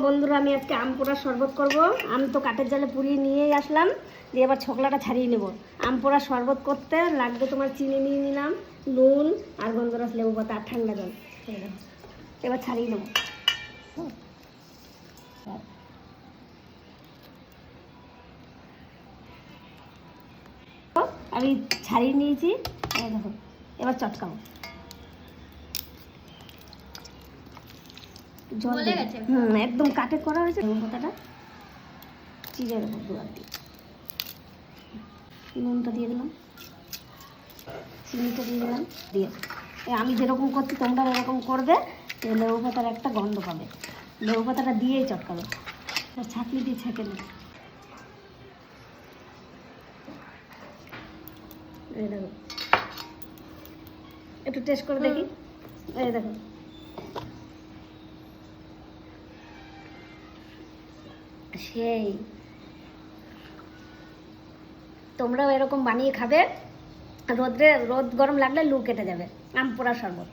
বন্ধুরা, আমি আজকে আম পোড়ার শরবত করব। আম তো কাঠের জালে পুড়িয়ে নিয়েই আসলাম, দিয়ে এবার ছোকলাটা ছাড়িয়ে নেব। আম পোড়ার শরবত করতে লাগবে তোমার চিনি নিয়ে নিলাম, নুন আর গন্ধরাস, লেবু পাতা আর ঠান্ডা জল। এবার ছাড়িয়ে নেব। আমি ছাড়িয়ে নিয়েছি, দেখো এবার চটকাবো। জল একদম কাটে করা হয়েছে। লেবু পাতাটা চিড়ে দেবো, দুয়ার দিয়ে নুনটা দিয়ে দিলাম, চিনিটা দিয়ে দিলাম, দিয়ে আমি যেরকম করছি তোমরা এরকম করবে। লেবু পাতার একটা গন্ধ পাবে, লেবু পাতাটা দিয়েই চটকাবে। ছাঁকনি দিয়ে ছেঁকে নেবে। এই দেখো, একটু টেস্ট করে দেখি। এই দেখো, সেই তোমরাও এরকম বানিয়ে খাবে। রোদ গরম লাগলে লু কেটে যাবে। আম পোড়া শরবত।